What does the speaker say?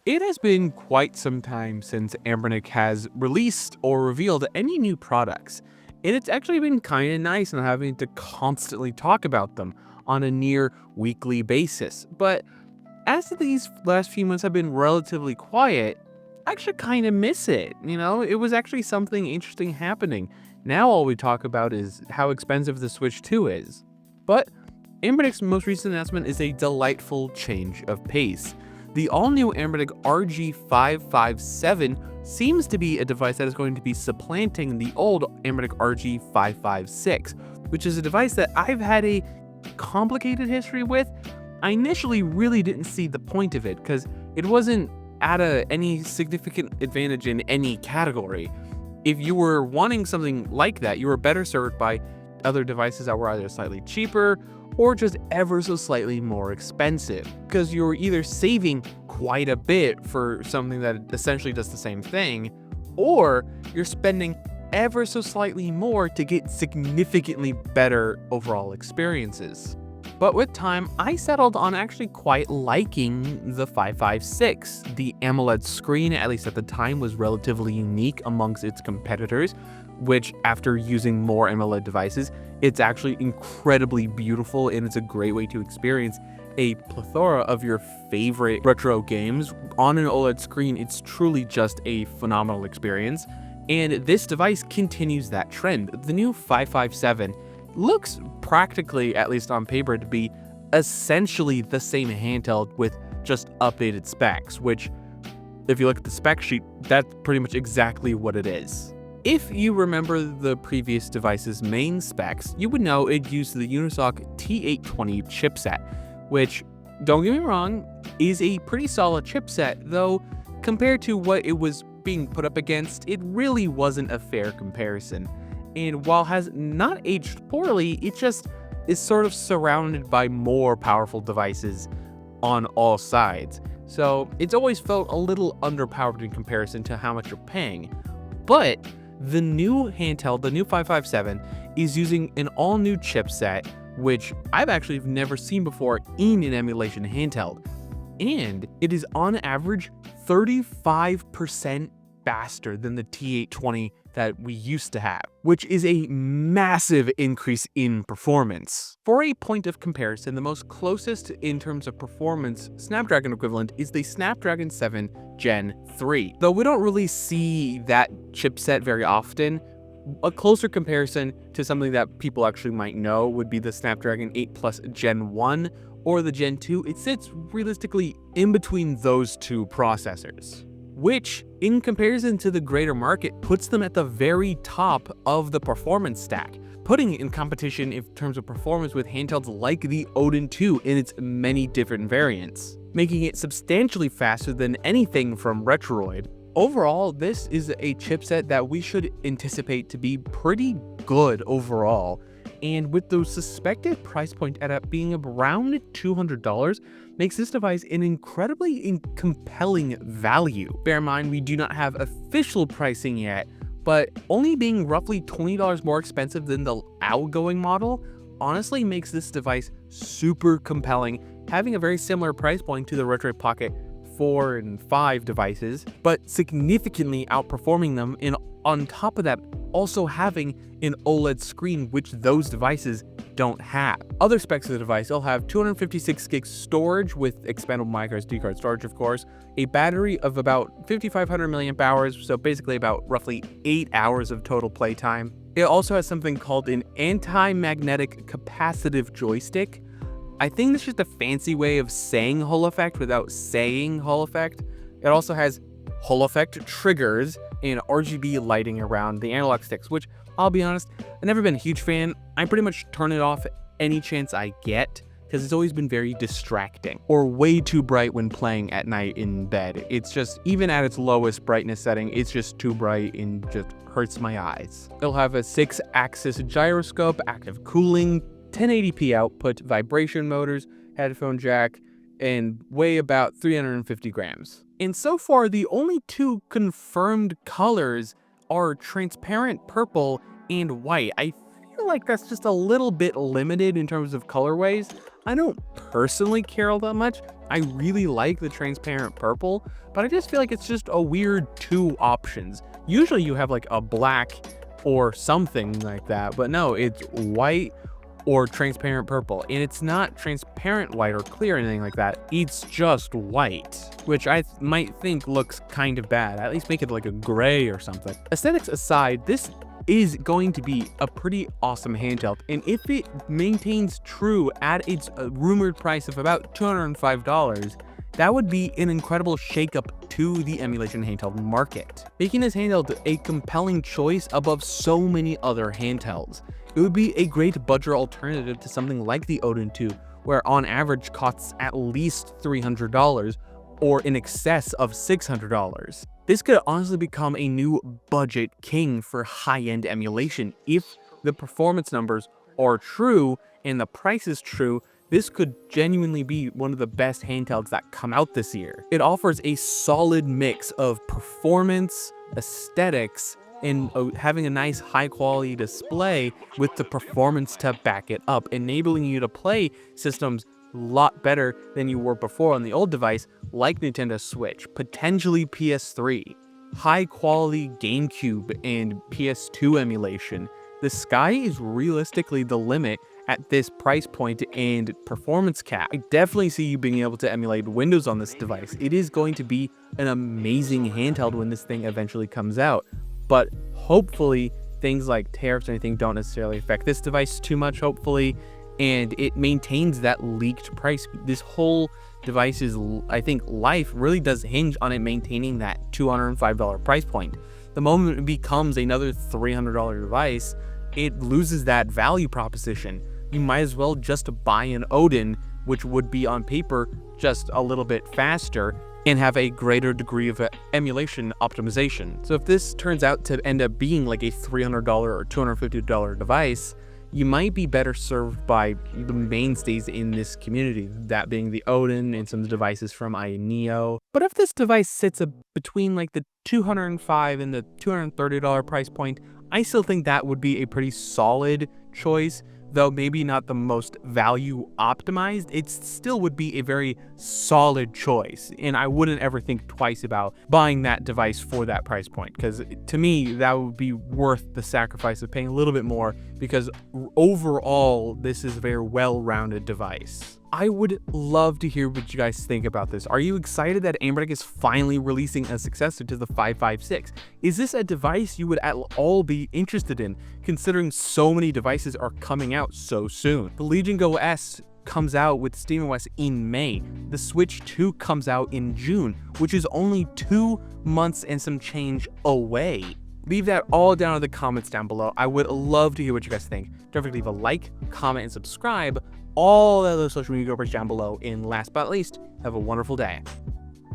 It has been quite some time since Anbernic has released or revealed any new products, and it's actually been kind of nice not having to constantly talk about them on a near weekly basis. But as these last few months have been relatively quiet, I actually kind of miss it. It was actually something interesting happening. Now all we talk about is how expensive the Switch 2 is. But Anbernic's most recent announcement is a delightful change of pace. The all-new Anbernic RG557 seems to be a device that is going to be supplanting the old Anbernic RG556, which is a device that I've had a complicated history with. I initially really didn't see the point of it because it wasn't at any significant advantage in any category. If you were wanting something like that, you were better served by other devices that were either slightly cheaper or just ever so slightly more expensive, because you're either saving quite a bit for something that essentially does the same thing, or you're spending ever so slightly more to get significantly better overall experiences. But with time, I settled on actually quite liking the 556. The AMOLED screen, at least at the time, was relatively unique amongst its competitors, which after using more AMOLED devices, it's actually incredibly beautiful, and it's a great way to experience a plethora of your favorite retro games on an OLED screen. It's truly just a phenomenal experience, and this device continues that trend. The new 557 looks practically, at least on paper, to be essentially the same handheld with just updated specs, which, if you look at the spec sheet, that's pretty much exactly what it is. If you remember the previous device's main specs, you would know it used the Unisoc T820 chipset, which, don't get me wrong, is a pretty solid chipset, though compared to what it was being put up against, it really wasn't a fair comparison. And while has not aged poorly, it just is sort of surrounded by more powerful devices on all sides. So it's always felt a little underpowered in comparison to how much you're paying. But the new handheld, the new 557, is using an all-new chipset, which I've actually never seen before in an emulation handheld. And it is on average 35% faster than the T820 that we used to have, which is a massive increase in performance. For a point of comparison, the most closest in terms of performance Snapdragon equivalent is the Snapdragon 7 Gen 3. Though we don't really see that chipset very often, a closer comparison to something that people actually might know would be the Snapdragon 8 Plus Gen 1 or the Gen 2. It sits realistically in between those two processors, which, in comparison to the greater market, puts them at the very top of the performance stack, putting it in competition in terms of performance with handhelds like the Odin 2 in its many different variants, making it substantially faster than anything from Retroid. Overall, this is a chipset that we should anticipate to be pretty good overall, and with the suspected price point at being around $200, makes this device an incredibly compelling value. Bear in mind, we do not have official pricing yet, but only being roughly $20 more expensive than the outgoing model honestly makes this device super compelling, having a very similar price point to the Retroid Pocket 4 and 5 devices, but significantly outperforming them, and on top of that, also having an OLED screen, which those devices don't have. Other specs of the device, it'll have 256 gigs storage with expandable microSD card storage, of course, a battery of about 5,500 milliamp hours, so basically about roughly 8 hours of total playtime. It also has something called an anti-magnetic capacitive joystick. I think that's just a fancy way of saying Hall effect without saying Hall effect. It also has Hall effect triggers and RGB lighting around the analog sticks, which, I'll be honest, I've never been a huge fan. I pretty much turn it off any chance I get, because it's always been very distracting or way too bright when playing at night in bed. It's just, even at its lowest brightness setting, it's just too bright and just hurts my eyes. It'll have a 6-axis gyroscope, active cooling, 1080p output, vibration motors, headphone jack, and weigh about 350 grams. And so far, the only two confirmed colors are transparent purple and white. I feel like that's just a little bit limited in terms of colorways. I don't personally care all that much, I really like the transparent purple, but I just feel like it's just a weird two options. Usually you have like a black or something like that, but no, it's white or transparent purple, and it's not transparent white or clear or anything like that. It's just white, which I might think looks kind of bad. At least make it like a gray or something. Aesthetics aside, this is going to be a pretty awesome handheld, and if it maintains true at its rumored price of about $205, that would be an incredible shakeup to the emulation handheld market, making this handheld a compelling choice above so many other handhelds. It would be a great budget alternative to something like the Odin 2, where on average costs at least $300 or in excess of $600. This could honestly become a new budget king for high-end emulation. If the performance numbers are true and the price is true, this could genuinely be one of the best handhelds that come out this year. It offers a solid mix of performance, aesthetics, and having a nice high quality display with the performance to back it up, enabling you to play systems a lot better than you were before on the old device, like Nintendo Switch, potentially PS3, high quality GameCube and PS2 emulation. The sky is realistically the limit at this price point and performance cap. I definitely see you being able to emulate Windows on this device. It is going to be an amazing handheld when this thing eventually comes out, but hopefully things like tariffs or anything don't necessarily affect this device too much, hopefully, and it maintains that leaked price. This whole device's, I think, life really does hinge on it maintaining that $205 price point. The moment it becomes another $300 device, it loses that value proposition. You might as well just buy an Odin, which would be on paper just a little bit faster and have a greater degree of emulation optimization. So if this turns out to end up being like a $300 or $250 device, you might be better served by the mainstays in this community, that being the Odin and some devices from iNeo. But if this device sits between like the $205 and the $230 price point, I still think that would be a pretty solid choice, though maybe not the most value optimized. It still would be a very solid choice, and I wouldn't ever think twice about buying that device for that price point, because to me that would be worth the sacrifice of paying a little bit more, because overall this is a very well-rounded device. I would love to hear what you guys think about this. Are you excited that Anbernic is finally releasing a successor to the 556? Is this a device you would at all be interested in, considering so many devices are coming out so soon? The Legion Go S comes out with SteamOS in May. The Switch 2 comes out in June, which is only 2 months and some change away. Leave that all down in the comments down below. I would love to hear what you guys think. Don't forget to leave a like, comment, and subscribe. All of those social media groups down below. And last but not least, have a wonderful day.